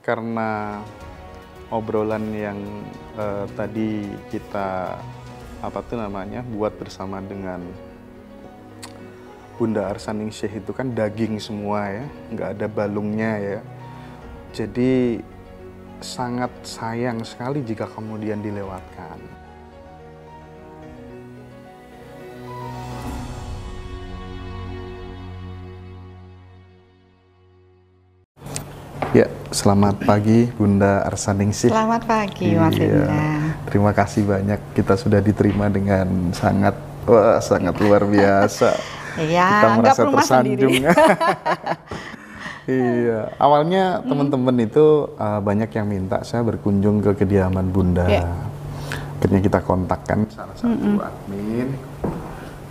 karena obrolan yang tadi kita buat bersama dengan Bunda Arsaningsih itu kan daging semua ya, nggak ada balungnya ya. Jadi sangat sayang sekali jika kemudian dilewatkan. Ya, selamat pagi Bunda Arsaningsih. Selamat pagi Mas Indra. Terima kasih banyak, kita sudah diterima dengan sangat luar biasa. Iya, kita merasa tersanjung. Iya, awalnya teman-teman itu banyak yang minta saya berkunjung ke kediaman Bunda. Akhirnya kita kontakkan salah satu admin.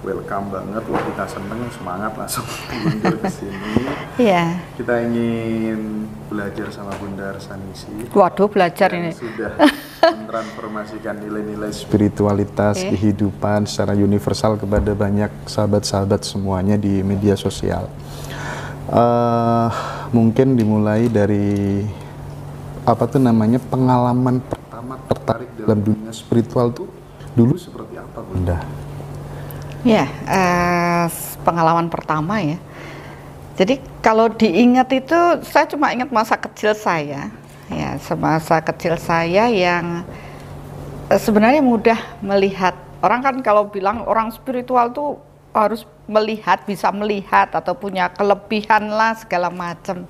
Welcome banget, kita seneng, semangat langsung mundur ke sini. Iya. Kita ingin belajar sama Bunda Arsaningsih. Waduh, belajar ini. Sudah mentransformasikan nilai-nilai spiritualitas kehidupan secara universal kepada banyak sahabat-sahabat semuanya di media sosial. Mungkin dimulai dari pengalaman pertama tertarik dalam dunia spiritual tuh dulu seperti apa, Bunda? Ya, pengalaman pertama ya. Jadi kalau diingat itu, saya cuma ingat masa kecil saya. Ya, semasa kecil saya yang sebenarnya mudah melihat. Orang kan kalau bilang orang spiritual tuh harus melihat, bisa melihat atau punya kelebihan lah segala macam.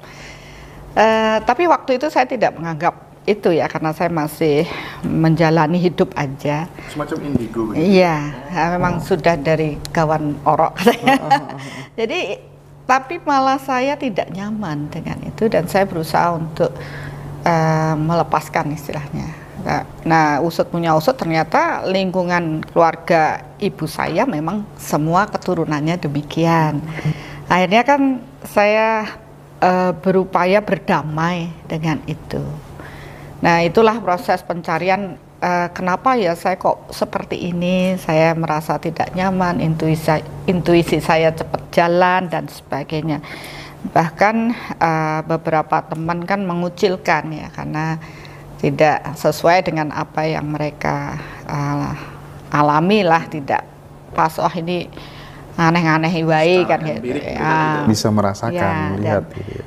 Tapi waktu itu saya tidak menganggap itu ya, karena saya masih menjalani hidup aja. Semacam indigo begitu? Iya, memang sudah dari kawan orok katanya. Jadi, tapi malah saya tidak nyaman dengan itu dan saya berusaha untuk melepaskan istilahnya. Nah, usut punya usut, ternyata lingkungan keluarga ibu saya memang semua keturunannya demikian. Akhirnya kan saya berupaya berdamai dengan itu. Nah, itulah proses pencarian, kenapa ya saya kok seperti ini, saya merasa tidak nyaman, intuisi saya cepat jalan dan sebagainya. Bahkan beberapa teman kan mengucilkan ya, karena tidak sesuai dengan apa yang mereka alami lah, tidak pas, oh ini aneh-aneh wae kan gitu. Ya, bisa merasakan, ya, melihat gitu ya.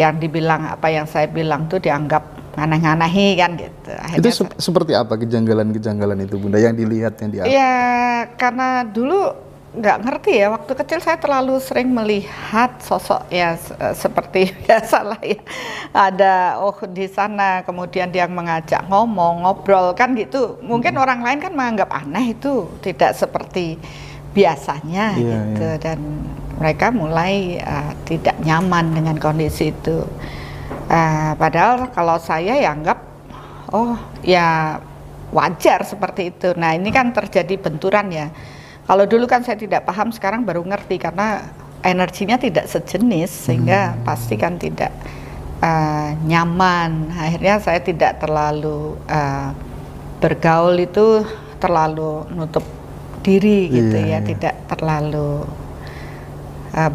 Yang dibilang, apa yang saya bilang tuh dianggap aneh-aneh kan gitu. Akhirnya itu seperti apa kejanggalan-kejanggalan itu, Bunda, yang dilihat, yang dialami? Ya, karena dulu nggak ngerti ya, waktu kecil saya terlalu sering melihat sosok ya seperti biasa lah ya. Ada di sana, kemudian dia mengajak ngomong, ngobrol kan gitu. Mungkin orang lain kan menganggap aneh, itu tidak seperti biasanya gitu. Dan mereka mulai tidak nyaman dengan kondisi itu. Padahal kalau saya ya anggap, oh ya wajar seperti itu. Nah, ini kan terjadi benturan ya. Kalau dulu kan saya tidak paham, sekarang baru ngerti karena energinya tidak sejenis, sehingga pasti kan tidak nyaman. Akhirnya saya tidak terlalu bergaul itu, terlalu nutup diri gitu ya, tidak terlalu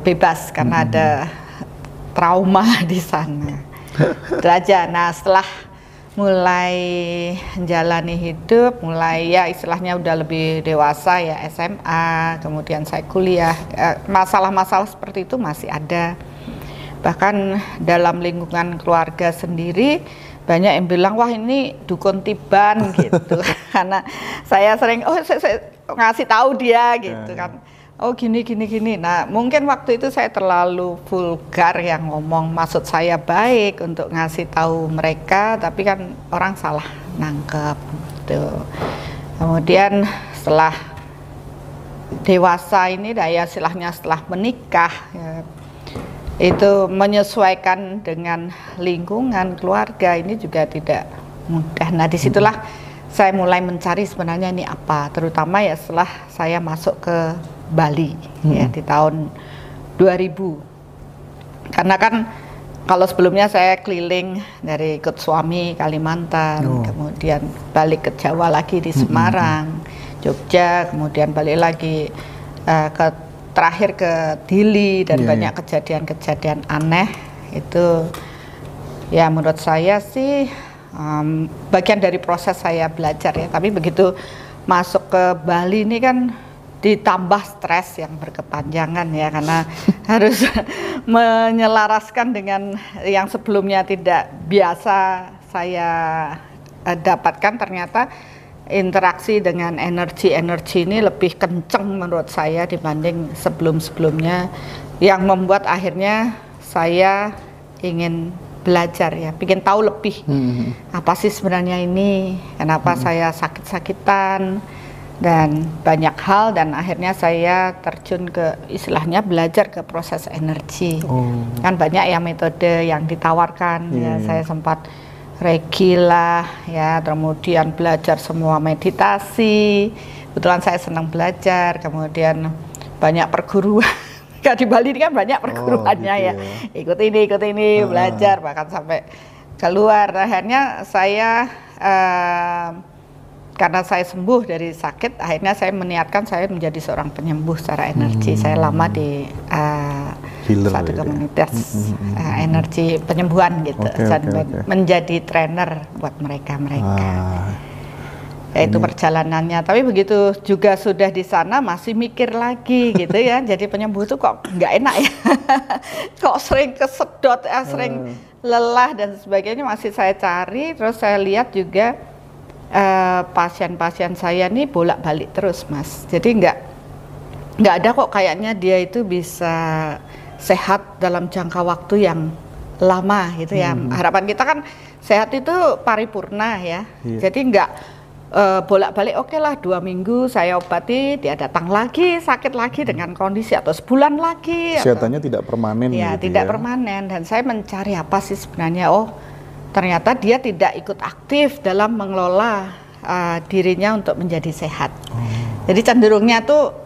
bebas karena ada trauma di sana. Itu aja. Nah, setelah mulai menjalani hidup, mulai ya istilahnya udah lebih dewasa ya, SMA, kemudian saya kuliah, masalah-masalah seperti itu masih ada. Bahkan dalam lingkungan keluarga sendiri banyak yang bilang, wah ini dukun tiban gitu. Karena saya sering, saya ngasih tahu dia gitu kan. Oh gini. Nah, mungkin waktu itu saya terlalu vulgar yang ngomong, maksud saya baik untuk ngasih tahu mereka, tapi kan orang salah nangkep gitu. Kemudian setelah dewasa ini, ya istilahnya setelah menikah ya, itu menyesuaikan dengan lingkungan keluarga ini juga tidak mudah. Nah, disitulah saya mulai mencari sebenarnya ini apa, terutama ya setelah saya masuk ke Bali ya di tahun 2000. Karena kan kalau sebelumnya saya keliling dari ikut suami Kalimantan, kemudian balik ke Jawa lagi di Semarang, Jogja, kemudian balik lagi terakhir ke Dili dan banyak kejadian-kejadian aneh itu Ya menurut saya sih bagian dari proses saya belajar ya. Tapi begitu masuk ke Bali ini kan ditambah stres yang berkepanjangan ya, karena harus menyelaraskan dengan yang sebelumnya tidak biasa saya dapatkan. Ternyata interaksi dengan energi ini lebih kenceng menurut saya dibanding sebelum-sebelumnya, yang membuat akhirnya saya ingin belajar ya, ingin tahu lebih apa sih sebenarnya ini, kenapa saya sakit-sakitan dan banyak hal, dan akhirnya saya terjun ke istilahnya belajar ke proses energi. Kan banyak ya metode yang ditawarkan ya, saya sempat Reiki lah ya, kemudian belajar semua meditasi, kebetulan saya senang belajar, kemudian banyak perguruan. Di Bali ini kan banyak perguruannya gitu ya. Ikut ini belajar bahkan sampai keluar. Akhirnya saya karena saya sembuh dari sakit, akhirnya saya meniatkan saya menjadi seorang penyembuh secara energi. Saya lama di satu komunitas energi penyembuhan gitu, menjadi trainer buat mereka. Ya itu perjalanannya. Tapi begitu juga sudah di sana masih mikir lagi gitu ya. Jadi penyembuh itu kok nggak enak ya. Kok sering kesedot, sering lelah dan sebagainya, masih saya cari. Terus saya lihat juga pasien-pasien saya nih bolak-balik terus, Mas. Jadi nggak ada kok kayaknya dia itu bisa sehat dalam jangka waktu yang lama gitu ya. Harapan kita kan sehat itu paripurna ya. Jadi nggak bolak-balik, oke lah 2 minggu saya obati, dia datang lagi sakit lagi dengan kondisi, atau sebulan lagi. Kesehatannya tidak permanen ya, gitu tidak permanen. Dan saya mencari apa sih sebenarnya, ternyata dia tidak ikut aktif dalam mengelola dirinya untuk menjadi sehat. Jadi cenderungnya tuh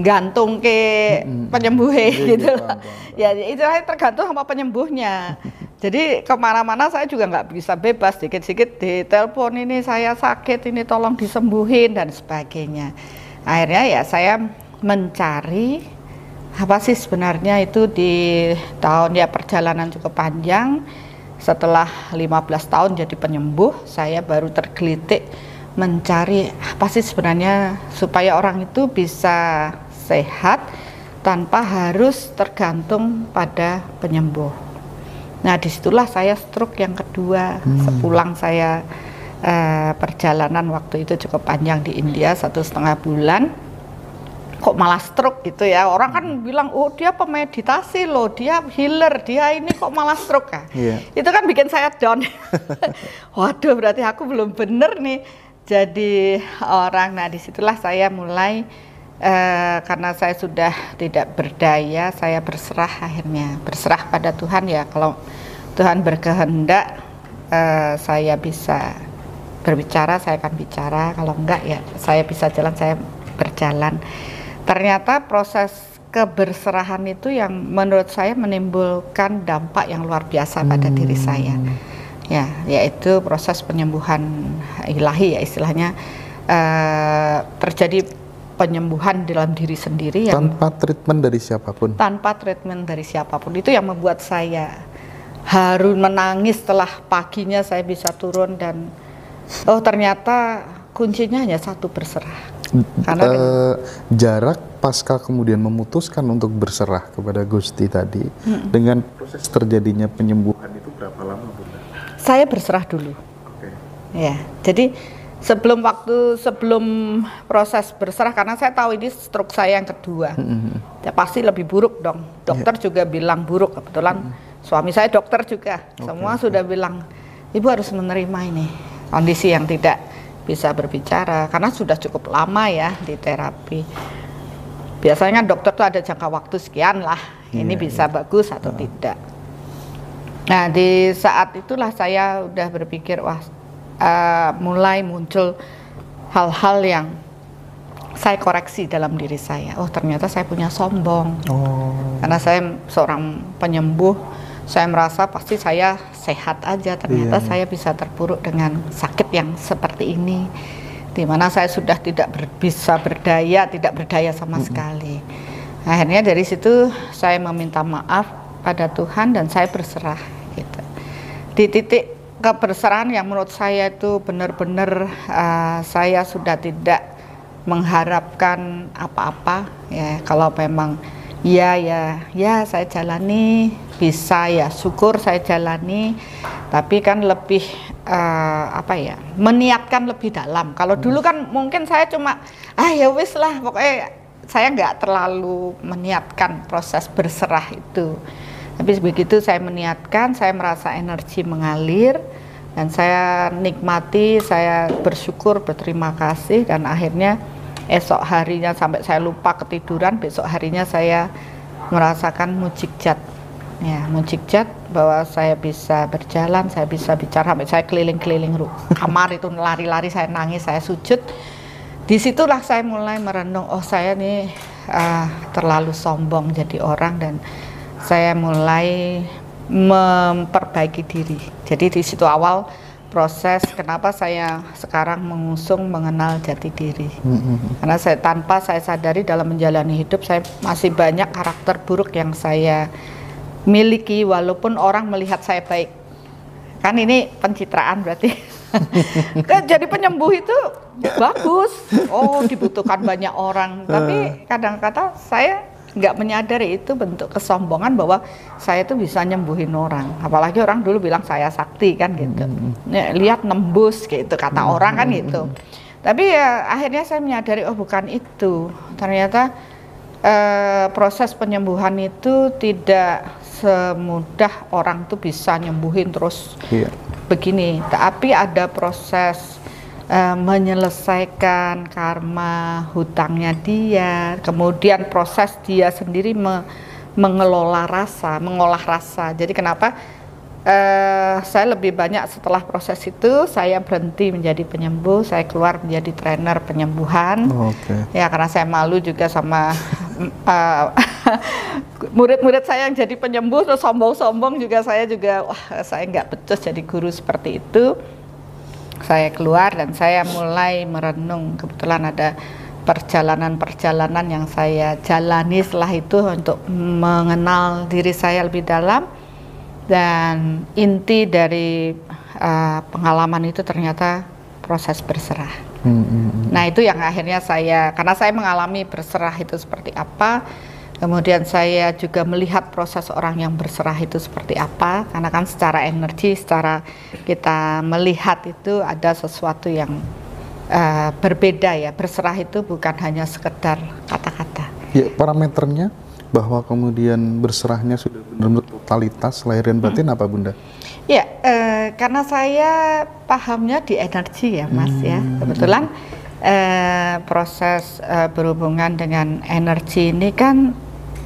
gantung ke penyembuh gitu lah. Ya itu tergantung sama penyembuhnya. Jadi kemana-mana saya juga nggak bisa bebas, dikit-dikit ditelepon, ini saya sakit, ini tolong disembuhin dan sebagainya. Akhirnya ya saya mencari apa sih sebenarnya itu di tahun ya, perjalanan cukup panjang. Setelah 15 tahun jadi penyembuh, saya baru tergelitik mencari apa sih sebenarnya supaya orang itu bisa sehat tanpa harus tergantung pada penyembuh. Nah disitulah saya stroke yang kedua. Sepulang saya perjalanan waktu itu cukup panjang di India 1,5 bulan, kok malah stroke gitu ya. Orang kan bilang, oh dia pemeditasi loh, dia healer, dia ini kok malah stroke ya. Itu kan bikin saya down. Waduh, berarti aku belum bener nih jadi orang. Nah disitulah saya mulai karena saya sudah tidak berdaya, saya berserah, akhirnya berserah pada Tuhan ya. Kalau Tuhan berkehendak saya bisa berbicara, saya akan bicara. Kalau enggak ya saya bisa jalan, saya berjalan. Ternyata proses keberserahan itu yang menurut saya menimbulkan dampak yang luar biasa pada diri saya. Ya, yaitu proses penyembuhan ilahi ya istilahnya, terjadi penyembuhan dalam diri sendiri yang tanpa treatment dari siapapun. Tanpa treatment dari siapapun, itu yang membuat saya harus menangis setelah paginya saya bisa turun dan ternyata kuncinya hanya satu, berserah. Karena jarak pasca kemudian memutuskan untuk berserah kepada Gusti tadi dengan proses terjadinya penyembuhan itu berapa lama, Bunda? Saya berserah dulu. Ya, jadi sebelum proses berserah, karena saya tahu ini stroke saya yang kedua, ya pasti lebih buruk dong. Dokter juga bilang buruk, kebetulan suami saya dokter juga, semua sudah bilang ibu harus menerima ini kondisi yang tidak bisa berbicara, karena sudah cukup lama ya di terapi. Biasanya dokter tuh ada jangka waktu sekian lah, ini bisa bagus atau tidak. Nah di saat itulah saya udah berpikir, wah mulai muncul hal-hal yang saya koreksi dalam diri saya. Oh ternyata saya punya sombong. Karena saya seorang penyembuh, saya merasa pasti saya sehat aja. Ternyata saya bisa terpuruk dengan sakit yang seperti ini, dimana saya sudah tidak bisa berdaya, tidak berdaya sama sekali. Akhirnya dari situ saya meminta maaf pada Tuhan dan saya berserah gitu. di titik keberserahan yang menurut saya itu benar-benar saya sudah tidak mengharapkan apa-apa ya. Kalau memang ya saya jalani, bisa ya syukur saya jalani, tapi kan lebih meniatkan lebih dalam. Kalau dulu kan mungkin saya cuma ya wis lah, pokoknya saya nggak terlalu meniatkan proses berserah itu. Tapi begitu saya meniatkan, saya merasa energi mengalir dan saya nikmati, saya bersyukur, berterima kasih, dan akhirnya esok harinya sampai saya lupa ketiduran, besok harinya saya merasakan mujizat. Ya, mujizat bahwa saya bisa berjalan, saya bisa bicara, sampai saya keliling-keliling kamar itu lari-lari, saya nangis, saya sujud. Disitulah saya mulai merenung, oh saya nih terlalu sombong jadi orang, dan saya mulai memperbaiki diri. Jadi di situ awal proses kenapa saya sekarang mengusung mengenal jati diri. Karena tanpa saya sadari dalam menjalani hidup, saya masih banyak karakter buruk yang saya miliki walaupun orang melihat saya baik. Kan ini pencitraan berarti. Jadi penyembuh itu bagus. Oh, dibutuhkan banyak orang. Tapi kadang-kadang saya nggak menyadari itu bentuk kesombongan bahwa saya itu bisa nyembuhin orang. Apalagi orang dulu bilang saya sakti kan gitu. Lihat nembus gitu kata orang kan gitu. Tapi ya akhirnya saya menyadari oh bukan itu. Ternyata proses penyembuhan itu tidak semudah orang tuh bisa nyembuhin terus begini. Tapi ada proses menyelesaikan karma hutangnya dia, kemudian proses dia sendiri mengolah rasa. Jadi kenapa saya lebih banyak setelah proses itu saya berhenti menjadi penyembuh, saya keluar menjadi trainer penyembuhan. Ya karena saya malu juga sama murid-murid saya yang jadi penyembuh terus sombong-sombong juga, saya nggak becus jadi guru seperti itu. Saya keluar dan saya mulai merenung. Kebetulan ada perjalanan-perjalanan yang saya jalani setelah itu untuk mengenal diri saya lebih dalam, dan inti dari pengalaman itu ternyata proses berserah. Nah itu yang akhirnya karena saya mengalami berserah itu seperti apa, kemudian saya juga melihat proses orang yang berserah itu seperti apa, karena kan secara energi, secara kita melihat itu ada sesuatu yang berbeda ya. Berserah itu bukan hanya sekedar kata-kata. Ya, parameternya bahwa kemudian berserahnya sudah benar-benar totalitas lahir dan batin apa Bunda? Ya, karena saya pahamnya di energi ya Mas ya. Kebetulan proses berhubungan dengan energi ini kan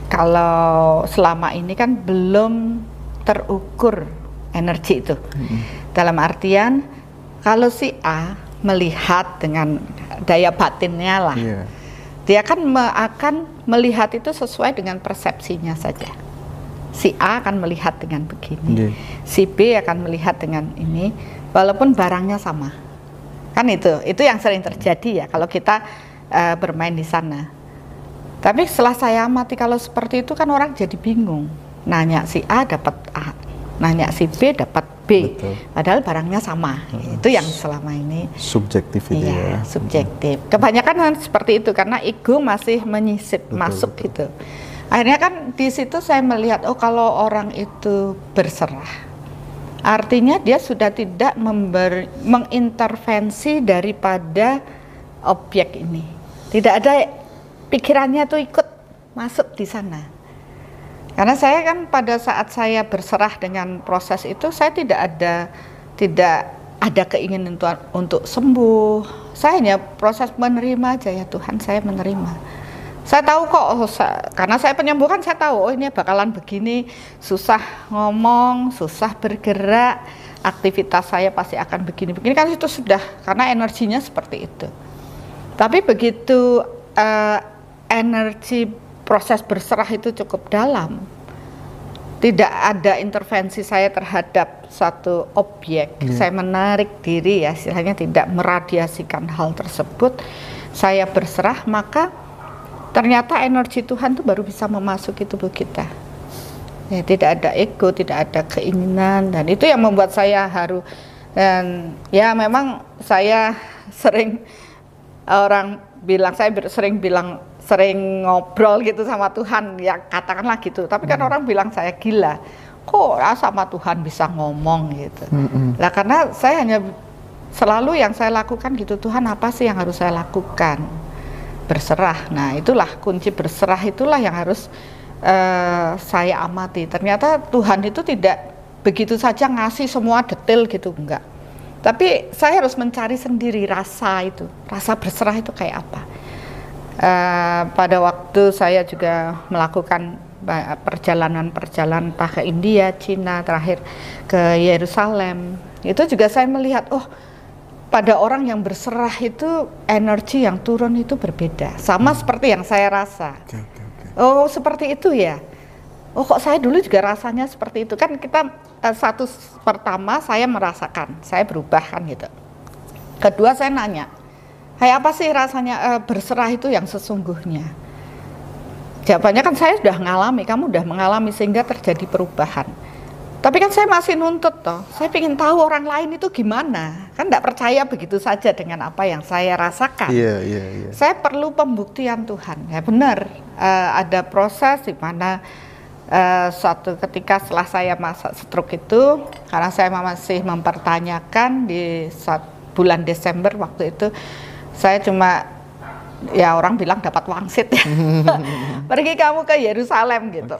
kalau selama ini kan belum terukur energi itu. Dalam artian kalau si A melihat dengan daya batinnya lah, dia kan akan melihat itu sesuai dengan persepsinya saja. Si A akan melihat dengan begini, si B akan melihat dengan ini, walaupun barangnya sama. Kan itu yang sering terjadi ya kalau kita bermain di sana. Tapi setelah saya amati kalau seperti itu kan orang jadi bingung. Nanya si A dapat A, nanya si B dapat B. Betul. Padahal barangnya sama. Itu yang selama ini subjektif itu ya. Subjektif. Kebanyakan kan seperti itu karena ego masih menyisip masuk gitu. Akhirnya kan di situ saya melihat oh kalau orang itu berserah, artinya dia sudah tidak mengintervensi daripada objek ini. Tidak ada pikirannya tuh ikut masuk di sana. Karena saya kan pada saat saya berserah dengan proses itu, saya tidak ada keinginan untuk sembuh. Saya hanya proses menerima aja, ya Tuhan saya menerima. Saya tahu kok, karena saya penyembuh kan saya tahu, oh ini bakalan begini, susah ngomong, susah bergerak, aktivitas saya pasti akan begini-begini, kan itu sudah, karena energinya seperti itu. Tapi begitu energi proses berserah itu cukup dalam, tidak ada intervensi saya terhadap satu objek, saya menarik diri ya, istilahnya tidak meradiasikan hal tersebut, saya berserah, maka ternyata energi Tuhan itu baru bisa memasuki tubuh kita. Ya, tidak ada ego, tidak ada keinginan, dan itu yang membuat saya haru. Dan ya memang saya sering, orang bilang, saya sering ngobrol gitu sama Tuhan, ya katakanlah gitu. Tapi kan orang bilang saya gila, kok sama Tuhan bisa ngomong gitu. Lah karena saya hanya selalu yang saya lakukan gitu, Tuhan apa sih yang harus saya lakukan? Berserah. Nah itulah kunci, berserah itulah yang harus saya amati. Ternyata Tuhan itu tidak begitu saja ngasih semua detail gitu, enggak. Tapi saya harus mencari sendiri rasa itu, rasa berserah itu kayak apa. Pada waktu saya juga melakukan perjalanan entah ke India, Cina, terakhir ke Yerusalem, itu juga saya melihat, oh pada orang yang berserah itu energi yang turun itu berbeda, sama seperti yang saya rasa. Oh seperti itu ya. Oh kok saya dulu juga rasanya seperti itu. Kan kita satu pertama saya merasakan, saya berubah kan gitu. Kedua saya nanya, kayak apa sih rasanya berserah itu yang sesungguhnya? Jawabannya kan saya sudah mengalami, kamu sudah mengalami sehingga terjadi perubahan. Tapi kan saya masih nuntut toh, saya ingin tahu orang lain itu gimana. Kan tidak percaya begitu saja dengan apa yang saya rasakan. Saya perlu pembuktian Tuhan. Ya benar, ada proses di mana suatu ketika setelah saya masa stroke itu, karena saya masih mempertanyakan di bulan Desember waktu itu, saya cuma, ya orang bilang dapat wangsit ya. Pergi kamu ke Yerusalem gitu.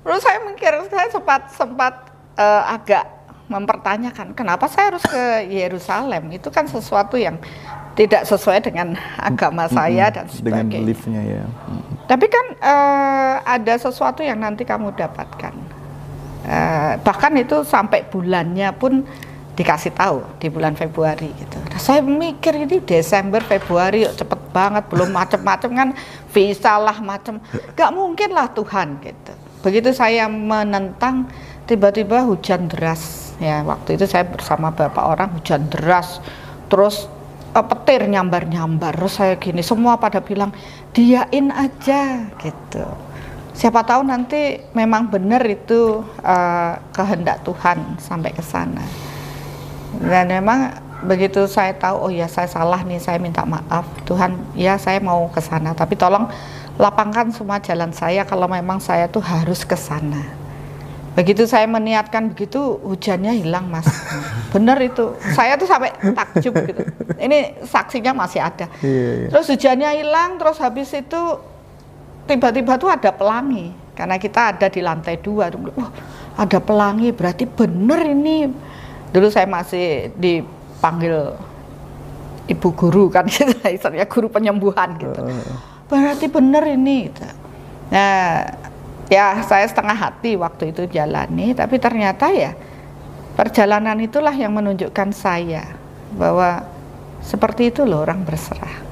Terus saya mikir, saya sempat agak mempertanyakan kenapa saya harus ke Yerusalem. Itu kan sesuatu yang tidak sesuai dengan agama saya dan sebagainya. Dengan beliefnya ya. Tapi kan ada sesuatu yang nanti kamu dapatkan. Bahkan itu sampai bulannya pun dikasih tahu di bulan Februari gitu. Nah, saya mikir ini Desember, Februari cepet banget, belum macem-macem kan, visa lah macem, gak mungkin lah Tuhan gitu. Begitu saya menentang, tiba-tiba hujan deras ya, waktu itu saya bersama beberapa orang, hujan deras, terus petir nyambar-nyambar, terus saya gini, semua pada bilang diain aja gitu, siapa tahu nanti memang benar itu kehendak Tuhan sampai ke sana. Dan memang begitu saya tahu, oh ya saya salah nih, saya minta maaf Tuhan, ya saya mau ke sana, tapi tolong lapangkan semua jalan saya kalau memang saya tuh harus ke sana. Begitu saya meniatkan begitu, hujannya hilang Mas. Bener itu, saya tuh sampai takjub gitu. Ini saksinya masih ada. Terus hujannya hilang, terus habis itu tiba-tiba tuh ada pelangi. Karena kita ada di lantai 2. Oh, ada pelangi, berarti bener ini. Dulu saya masih dipanggil ibu guru kan, istilahnya guru penyembuhan gitu. Berarti bener ini. Gitu. Nah, ya saya setengah hati waktu itu jalani, tapi ternyata ya perjalanan itulah yang menunjukkan saya bahwa seperti itu loh orang berserah.